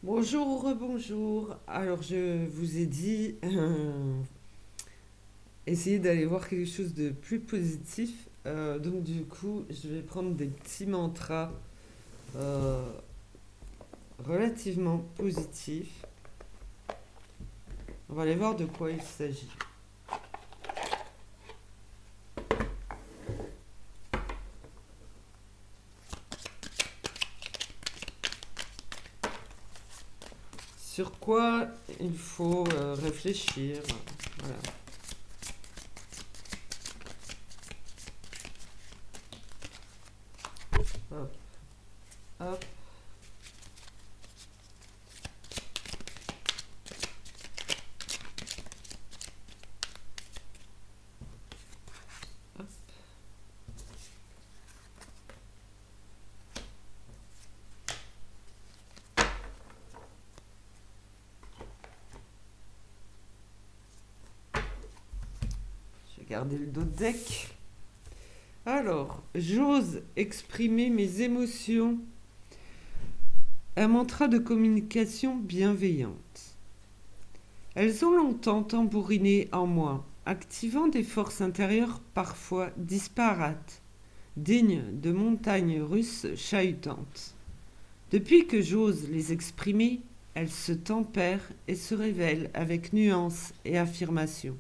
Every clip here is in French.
Bonjour, rebonjour. Alors, je vous ai dit, essayez d'aller voir quelque chose de plus positif. Donc, du coup, je vais prendre des petits mantras euh, relativement positifs. On va aller voir de quoi il s'agit. Sur quoi il faut réfléchir. Voilà. Hop, hop, hop. Je vais garder le dos de deck. Alors, j'ose exprimer mes émotions. Un mantra de communication bienveillante. Elles ont longtemps tambouriné en moi, activant des forces intérieures parfois disparates, dignes de montagnes russes chahutantes. Depuis que j'ose les exprimer, elles se tempèrent et se révèlent avec nuance et affirmation.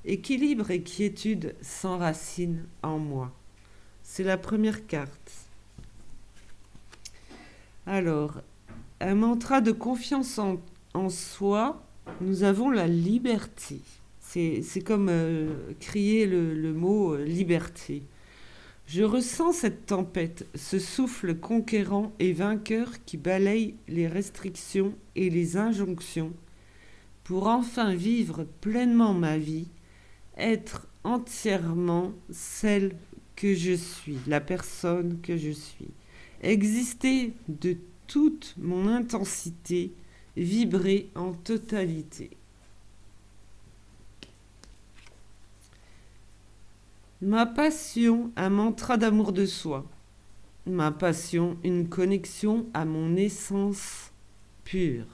Équilibre et quiétude s'enracinent en moi. C'est la première carte. Alors, un mantra de confiance en soi, nous avons la liberté. C'est comme crier le mot liberté. Je ressens cette tempête, ce souffle conquérant et vainqueur qui balaye les restrictions et les injonctions pour enfin vivre pleinement ma vie, être entièrement celle que je suis, la personne que je suis. Exister de toute mon intensité, vibrer en totalité. Ma passion, un mantra d'amour de soi. Ma passion, une connexion à mon essence pure.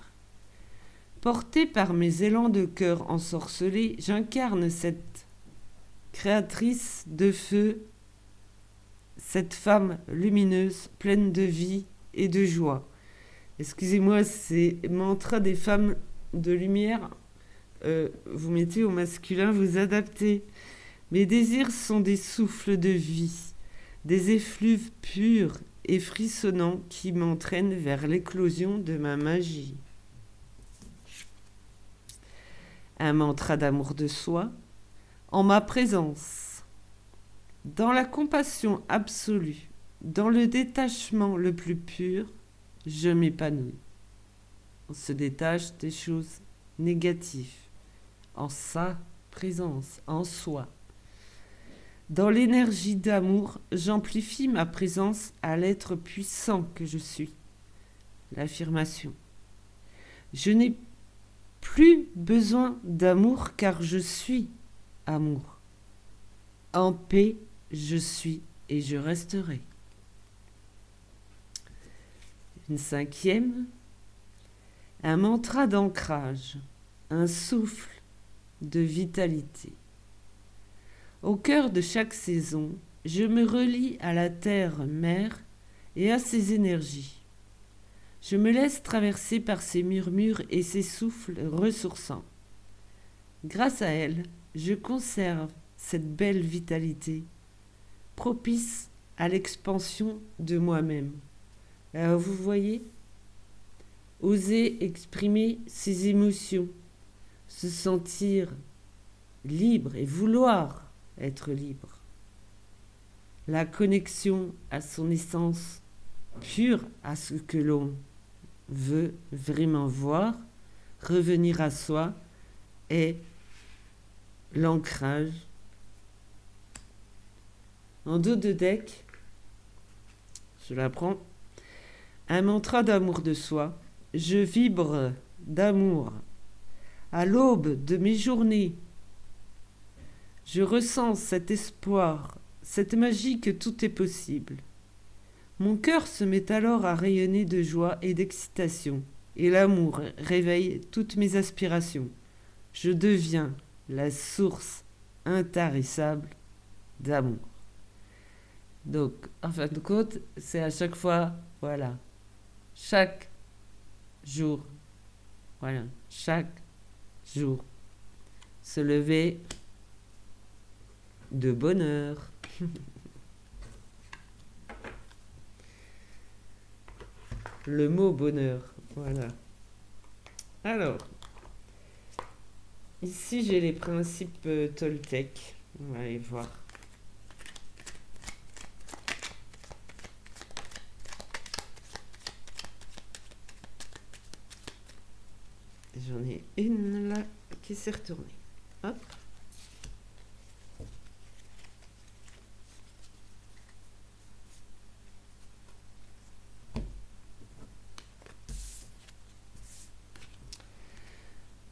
Portée par mes élans de cœur ensorcelés, j'incarne cette créatrice de feu, cette femme lumineuse, pleine de vie et de joie. Excusez-moi, c'est mantra des femmes de lumière. Vous mettez au masculin, vous adaptez. Mes désirs sont des souffles de vie, des effluves purs et frissonnants qui m'entraînent vers l'éclosion de ma magie. Un mantra d'amour de soi, en ma présence, dans la compassion absolue, dans le détachement le plus pur, je m'épanouis. On se détache des choses négatives, en sa présence, en soi. Dans l'énergie d'amour, j'amplifie ma présence à l'être puissant que je suis. L'affirmation. Je n'ai plus besoin d'amour car je suis amour. En paix, je suis et je resterai. Une cinquième, un mantra d'ancrage, un souffle de vitalité. Au cœur de chaque saison, je me relie à la terre-mère et à ses énergies. Je me laisse traverser par ses murmures et ses souffles ressourçants. Grâce à elle, je conserve cette belle vitalité, propice à l'expansion de moi-même. Alors vous voyez, oser exprimer ses émotions, se sentir libre et vouloir être libre. La connexion à son essence pure, à ce que l'on veut vraiment voir, revenir à soi, est l'ancrage. En dos de deck, je la prends. Un mantra d'amour de soi. Je vibre d'amour. À l'aube de mes journées, je ressens cet espoir, cette magie que tout est possible. Mon cœur se met alors à rayonner de joie et d'excitation, et l'amour réveille toutes mes aspirations. Je deviens la source intarissable d'amour. Donc, en fin de compte, c'est à chaque fois, voilà, chaque jour, voilà, chaque jour, se lever de bonne heure. Le mot bonheur, voilà. Alors, ici j'ai les principes Toltec. On va aller voir. J'en ai une là qui s'est retournée. Hop.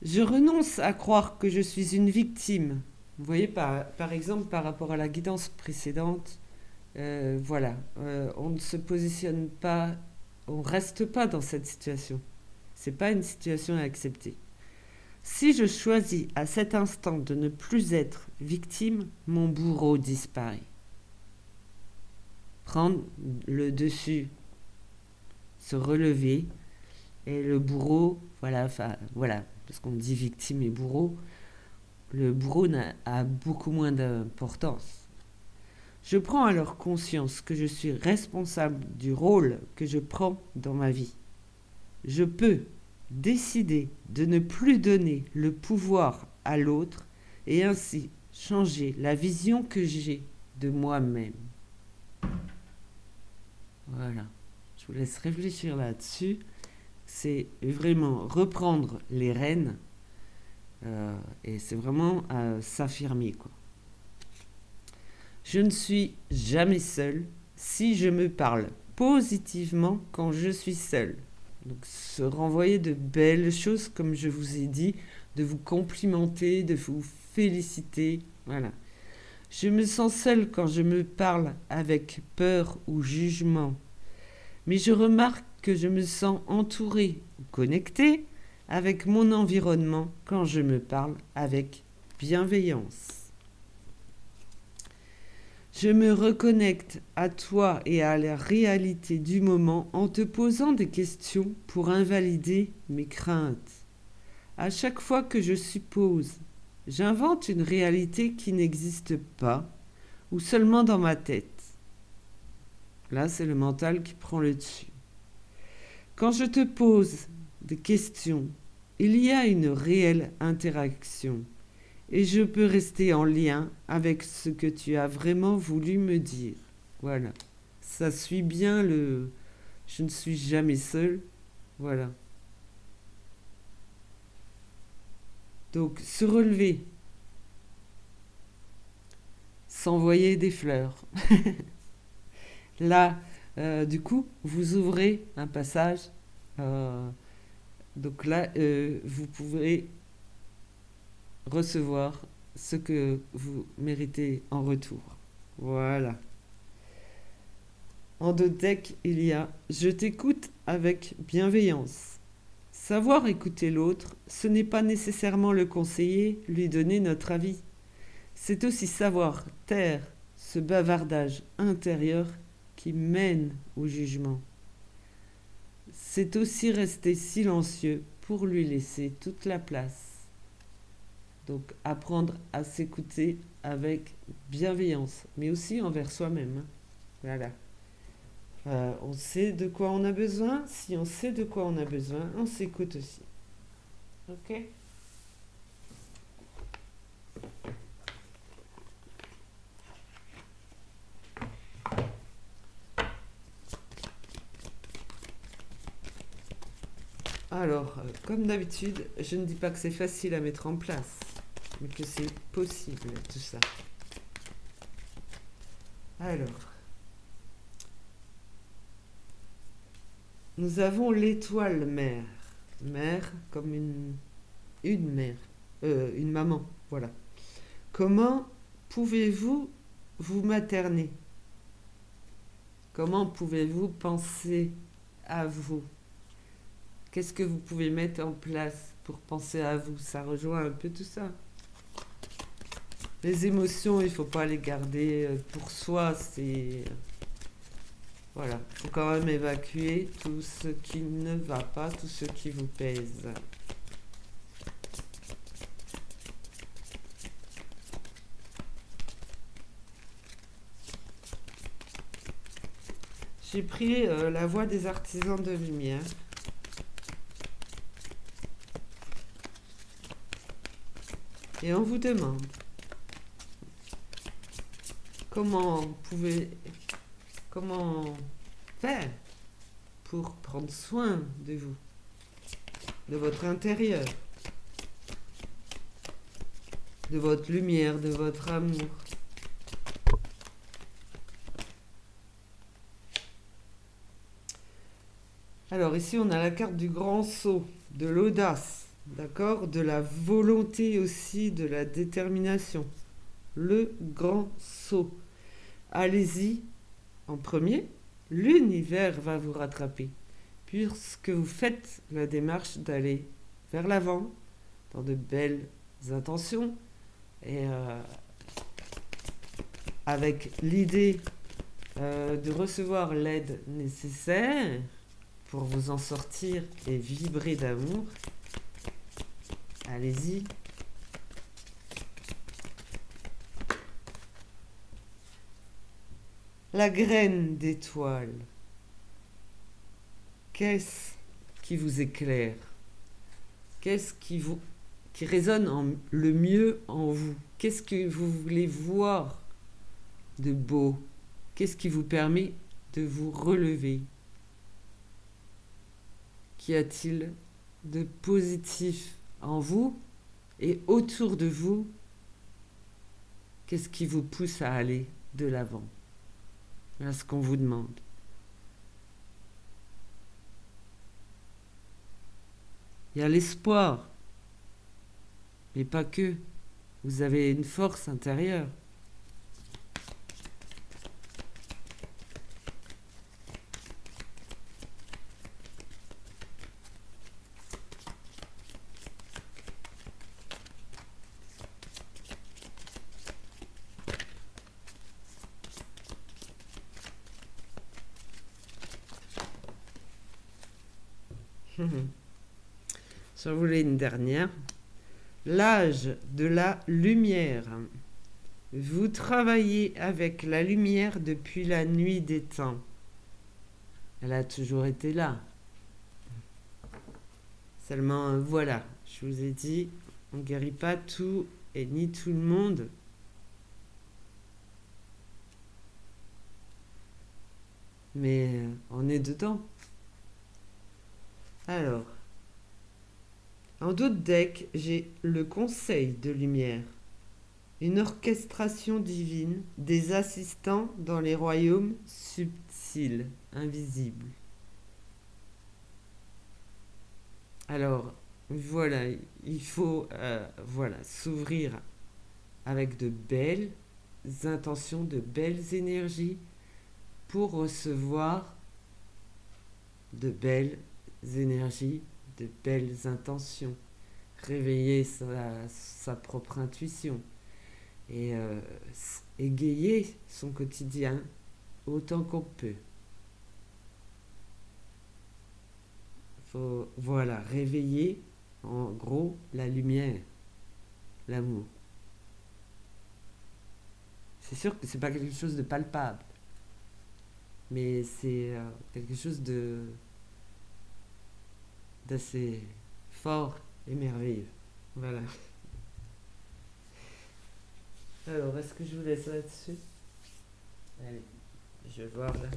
Je renonce à croire que je suis une victime. Vous voyez, par exemple, par rapport à la guidance précédente, voilà, on ne se positionne pas, on reste pas dans cette situation. C'est pas une situation à accepter. Si je choisis à cet instant de ne plus être victime, mon bourreau disparaît. Prendre le dessus, se relever, et le bourreau, voilà, parce qu'on dit victime et bourreau, le bourreau a beaucoup moins d'importance. Je prends alors conscience que je suis responsable du rôle que je prends dans ma vie. Je peux décider de ne plus donner le pouvoir à l'autre et ainsi changer la vision que j'ai de moi-même. Voilà, je vous laisse réfléchir là-dessus. C'est vraiment reprendre les rênes et c'est vraiment s'affirmer, quoi. Je ne suis jamais seule si je me parle positivement quand je suis seule. Donc se renvoyer de belles choses, comme je vous ai dit, de vous complimenter, de vous féliciter. Voilà. Je me sens seule quand je me parle avec peur ou jugement. Mais je remarque que je me sens entourée ou connectée avec mon environnement quand je me parle avec bienveillance. Je me reconnecte à toi et à la réalité du moment en te posant des questions pour invalider mes craintes. À chaque fois que je suppose, j'invente une réalité qui n'existe pas ou seulement dans ma tête. Là, c'est le mental qui prend le dessus. Quand je te pose des questions, il y a une réelle interaction et je peux rester en lien avec ce que tu as vraiment voulu me dire. Voilà. Ça suit bien le « je ne suis jamais seule ». Voilà. Donc, se relever, s'envoyer des fleurs. Là, du coup, vous ouvrez un passage. Donc là, vous pouvez recevoir ce que vous méritez en retour. Voilà. En Toltec, il y a « Je t'écoute avec bienveillance ». Savoir écouter l'autre, ce n'est pas nécessairement le conseiller, lui donner notre avis. C'est aussi savoir taire ce bavardage intérieur qui mène au jugement. C'est aussi rester silencieux pour lui laisser toute la place. Donc apprendre à s'écouter avec bienveillance, mais aussi envers soi-même. Voilà. On sait de quoi on a besoin. Si on sait de quoi on a besoin, on s'écoute aussi. Ok ? Alors, comme d'habitude, je ne dis pas que c'est facile à mettre en place, mais que c'est possible, tout ça. Alors, nous avons l'étoile mère. Mère comme une mère, une maman, voilà. Comment pouvez-vous vous materner ? Comment pouvez-vous penser à vous ? Qu'est-ce que vous pouvez mettre en place pour penser à vous? Ça rejoint un peu tout ça. Les émotions, il ne faut pas les garder pour soi. Voilà, il faut quand même évacuer tout ce qui ne va pas, tout ce qui vous pèse. J'ai pris la voix des artisans de lumière. Et on vous demande comment faire pour prendre soin de vous, de votre intérieur, de votre lumière, de votre amour. Alors ici, on a la carte du grand saut, de l'audace, d'accord, de la volonté aussi, de la détermination. Le grand saut. Allez-y en premier, l'univers va vous rattraper, puisque vous faites la démarche d'aller vers l'avant, dans de belles intentions, et avec l'idée de recevoir l'aide nécessaire pour vous en sortir et vibrer d'amour. Allez-y. La graine d'étoile. Qu'est-ce qui vous éclaire? Qu'est-ce qui résonne le mieux en vous? Qu'est-ce que vous voulez voir de beau? Qu'est-ce qui vous permet de vous relever? Qu'y a-t-il de positif en vous et autour de vous? Qu'est-ce qui vous pousse à aller de l'avant? Voilà ce qu'on vous demande. Il y a l'espoir, mais pas que. Vous avez une force intérieure. J'en voulais une dernière. L'âge de la lumière. Vous travaillez avec la lumière depuis la nuit des temps. Elle a toujours été là. Seulement, voilà, je vous ai dit, on ne guérit pas tout et ni tout le monde. Mais on est dedans. Alors, en d'autres decks, j'ai le conseil de lumière, une orchestration divine des assistants dans les royaumes subtils, invisibles. Alors, voilà, il faut s'ouvrir avec de belles intentions, de belles énergies pour recevoir de belles énergies, de belles intentions, réveiller sa propre intuition et égayer son quotidien autant qu'on peut. Faut, réveiller en gros la lumière, l'amour. C'est sûr que c'est pas quelque chose de palpable, mais c'est quelque chose d'assez fort et merveilleux. Voilà. Alors, est-ce que je vous laisse là-dessus? Allez, je vais voir là.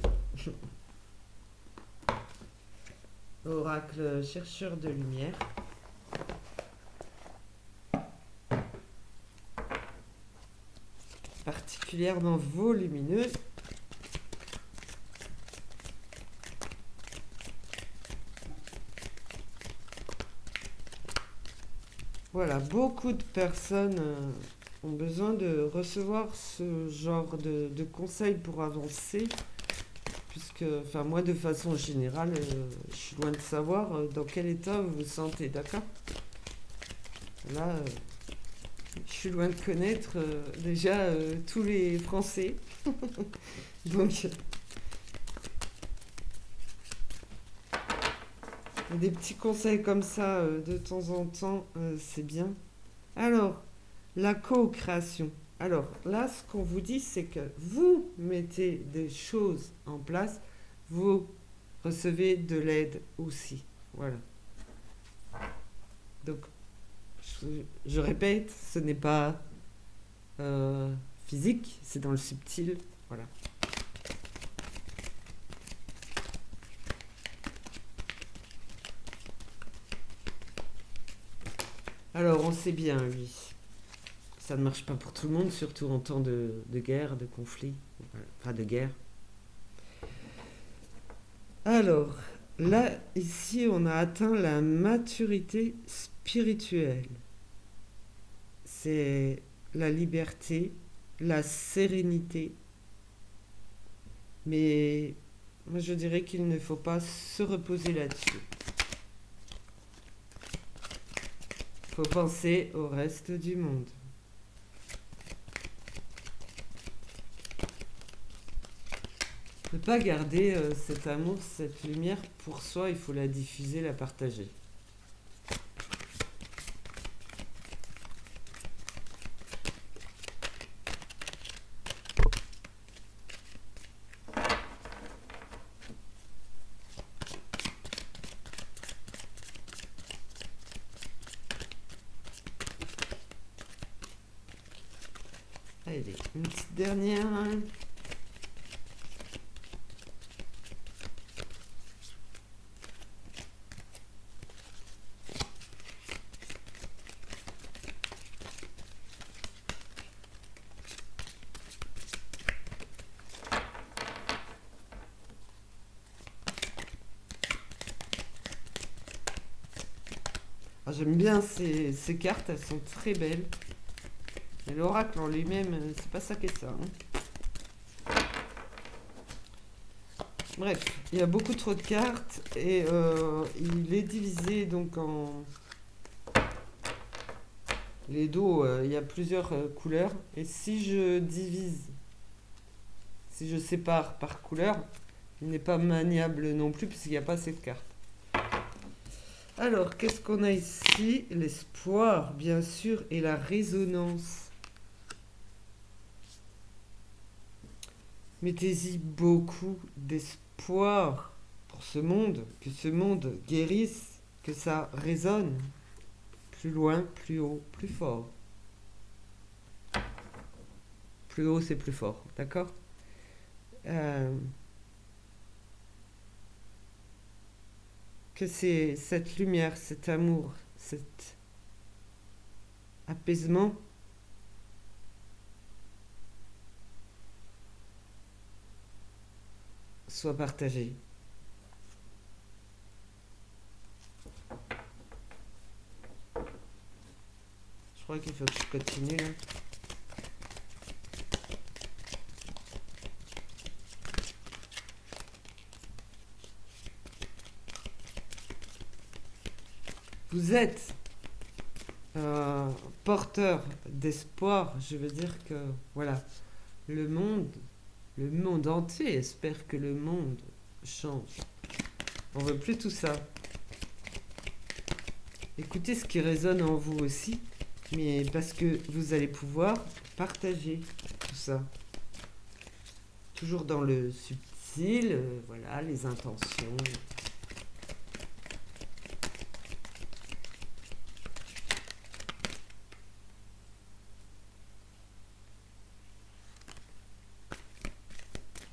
Oracle chercheur de lumière. Particulièrement volumineux. Voilà, beaucoup de personnes ont besoin de recevoir ce genre de conseils pour avancer, puisque que, enfin moi de façon générale, je suis loin de savoir dans quel état vous vous sentez, d'accord? Là, je suis loin de connaître déjà tous les Français. Donc, des petits conseils comme ça de temps en temps, c'est bien. Alors, la co-création. Alors là, ce qu'on vous dit, c'est que vous mettez des choses en place, vous recevez de l'aide aussi. Voilà. Donc, je répète, ce n'est pas physique, c'est dans le subtil. Voilà. Alors, on sait bien, lui. Ça ne marche pas pour tout le monde, surtout en temps de guerre, de conflit, enfin de guerre. Alors, là, ici, on a atteint la maturité spirituelle. C'est la liberté, la sérénité. Mais moi, je dirais qu'il ne faut pas se reposer là-dessus. Il faut penser au reste du monde. Ne pas garder cet amour, cette lumière pour soi, il faut la diffuser, la partager. Allez, une petite dernière. Ah, j'aime bien ces cartes, elles sont très belles. Et l'oracle en lui-même, c'est pas ça qu'est ça. Bref, il y a beaucoup trop de cartes et il est divisé donc en... Les dos, il y a plusieurs couleurs. Et si je divise, si je sépare par couleur, il n'est pas maniable non plus puisqu'il n'y a pas assez de cartes. Alors, qu'est-ce qu'on a ici? L'espoir, bien sûr, et la résonance. Mettez-y beaucoup d'espoir pour ce monde, que ce monde guérisse, que ça résonne plus loin, plus haut, plus fort. Plus haut, c'est plus fort, d'accord? Que c'est cette lumière, cet amour, cet apaisement soit partagé. Je crois qu'il faut que je continue là. Vous êtes porteur d'espoir, je veux dire que voilà, le monde entier espère que le monde change. On veut plus tout ça. Écoutez ce qui résonne en vous aussi, mais parce que vous allez pouvoir partager tout ça. Toujours dans le subtil, voilà, les intentions.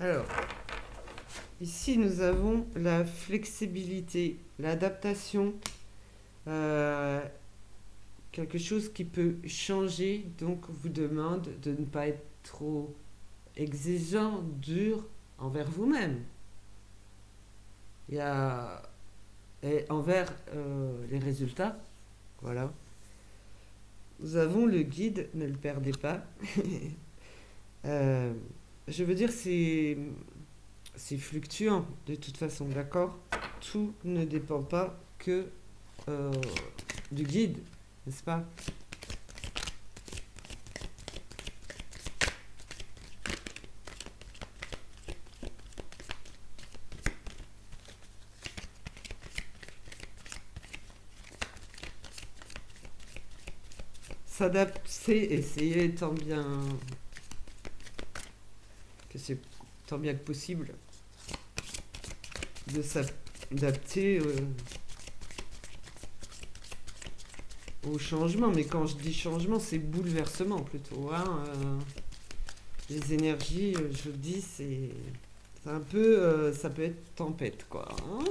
Alors, ici nous avons la flexibilité, l'adaptation, quelque chose qui peut changer, donc vous demande de ne pas être trop exigeant, dur envers vous-même. Il y a et envers les résultats, voilà. Nous avons le guide, ne le perdez pas. Je veux dire, c'est fluctuant de toute façon, d'accord? Tout ne dépend pas que euh, du guide, n'est-ce pas? S'adapter, essayer tant bien que c'est tant bien que possible de s'adapter au changement. Mais quand je dis changement, c'est bouleversement plutôt. Hein, les énergies, je dis, c'est un peu, ça peut être tempête, quoi. Hein.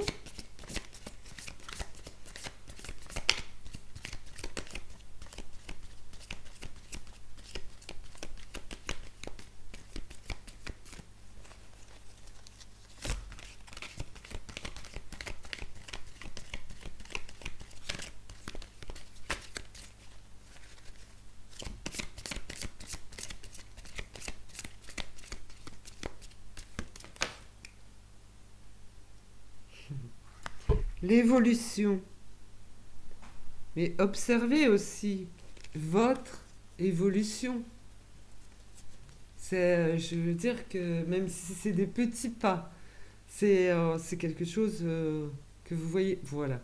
L'évolution. Mais observez aussi votre évolution. Je veux dire que même si c'est des petits pas, c'est quelque chose que vous voyez. Voilà.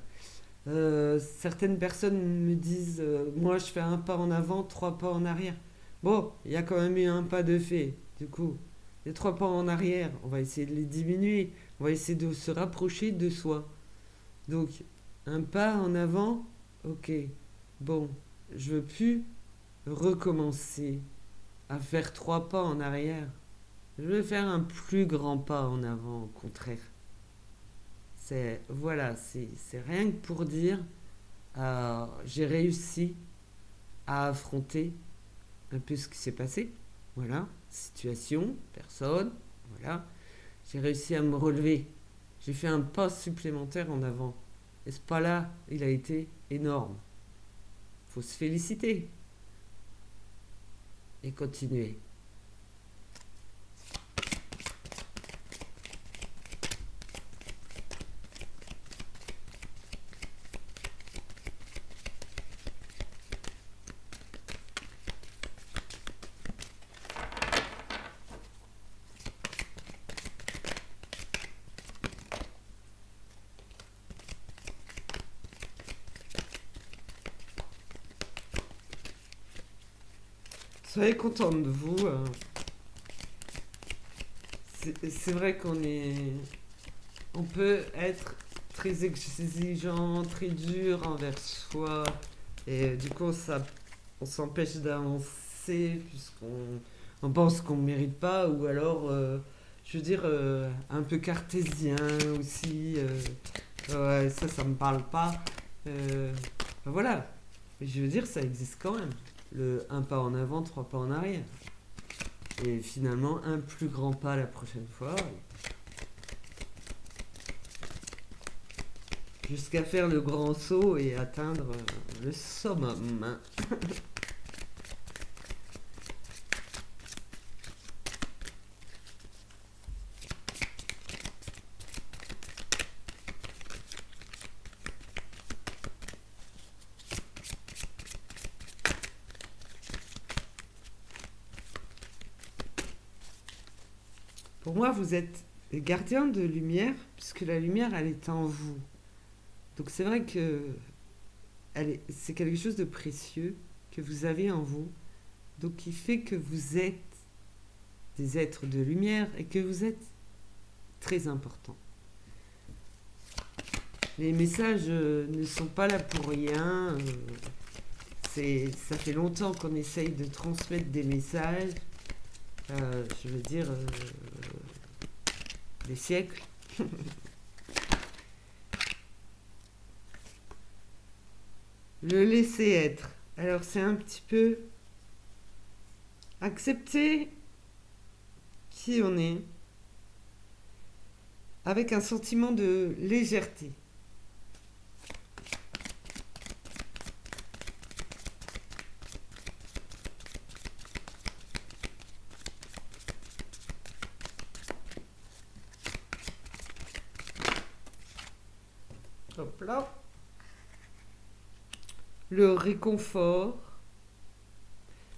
Certaines personnes me disent, moi je fais un pas en avant, trois pas en arrière. Bon, il y a quand même eu un pas de fait. Du coup, les trois pas en arrière, on va essayer de les diminuer. On va essayer de se rapprocher de soi. Donc, un pas en avant, ok. Bon, je veux plus recommencer à faire trois pas en arrière. Je veux faire un plus grand pas en avant, au contraire. Voilà, c'est rien que pour dire, j'ai réussi à affronter un peu ce qui s'est passé. Voilà, situation, personne, voilà. J'ai réussi à me relever. J'ai fait un pas supplémentaire en avant. Et ce pas-là, il a été énorme. Faut se féliciter et continuer. Soyez contente de vous. C'est vrai on peut être très exigeant, très dur envers soi. Et du coup, on s'empêche d'avancer puisqu'on pense qu'on ne mérite pas. Ou alors, je veux dire, un peu cartésien aussi. Ouais, ça me parle pas. Ben voilà. Mais je veux dire, ça existe quand même. Le un pas en avant, trois pas en arrière. Et finalement, un plus grand pas la prochaine fois. Jusqu'à faire le grand saut et atteindre le summum. Pour moi, vous êtes gardien de lumière, puisque la lumière, elle est en vous. Donc c'est vrai que c'est quelque chose de précieux que vous avez en vous, donc qui fait que vous êtes des êtres de lumière et que vous êtes très importants. Les messages ne sont pas là pour rien. Ça fait longtemps qu'on essaye de transmettre des messages. Je veux dire, des siècles. Le laisser être. Alors c'est un petit peu accepter qui on est avec un sentiment de légèreté. là. Le réconfort.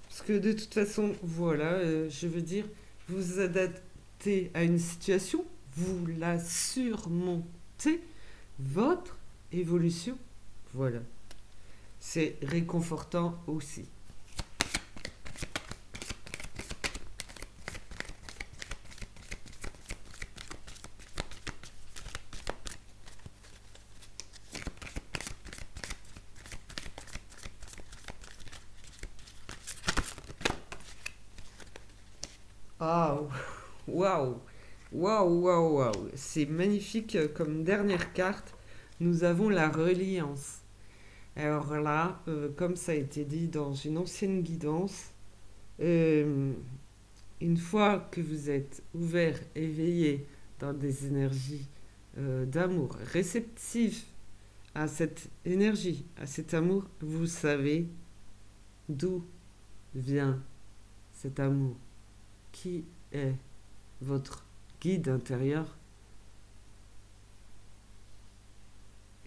Parce que de toute façon, voilà, je veux dire, vous vous adaptez à une situation, vous la surmontez, votre évolution. Voilà. C'est réconfortant aussi. Ah, waouh, waouh, waouh, waouh. C'est magnifique comme dernière carte. Nous avons la reliance. Alors là, comme ça a été dit dans une ancienne guidance, euh, une fois que vous êtes ouvert, éveillé dans des énergies d'amour, réceptif à cette énergie, à cet amour, vous savez d'où vient cet amour, qui est votre guide intérieur,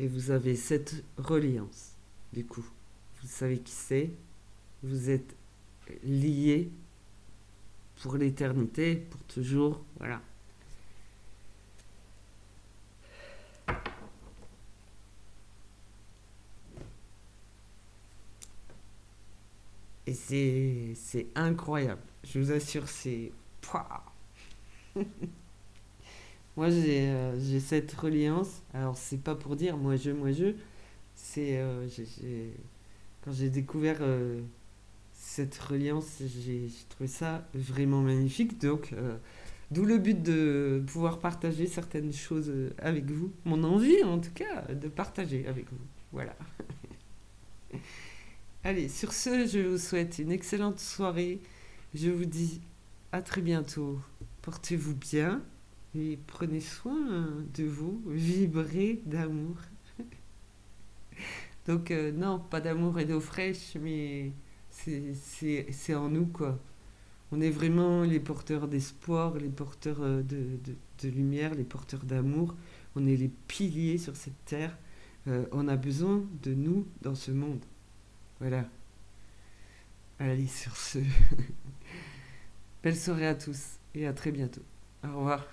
et vous avez cette reliance. Du coup, vous savez qui c'est, vous êtes liés pour l'éternité, pour toujours, voilà. Et c'est incroyable. Je vous assure, c'est... Pouah. Moi, j'ai cette reliance. Alors, c'est pas pour dire moi je. C'est... quand j'ai découvert cette reliance, j'ai trouvé ça vraiment magnifique. Donc, d'où le but de pouvoir partager certaines choses avec vous. Mon envie, en tout cas, de partager avec vous. Voilà. Allez, sur ce, je vous souhaite une excellente soirée. Je vous dis à très bientôt. Portez-vous bien et prenez soin de vous. Vibrez d'amour. Donc, non, pas d'amour et d'eau fraîche, mais c'est en nous, quoi. On est vraiment les porteurs d'espoir, les porteurs de lumière, les porteurs d'amour. On est les piliers sur cette terre. On a besoin de nous dans ce monde. Voilà. Allez, sur ce, belle soirée à tous et à très bientôt. Au revoir.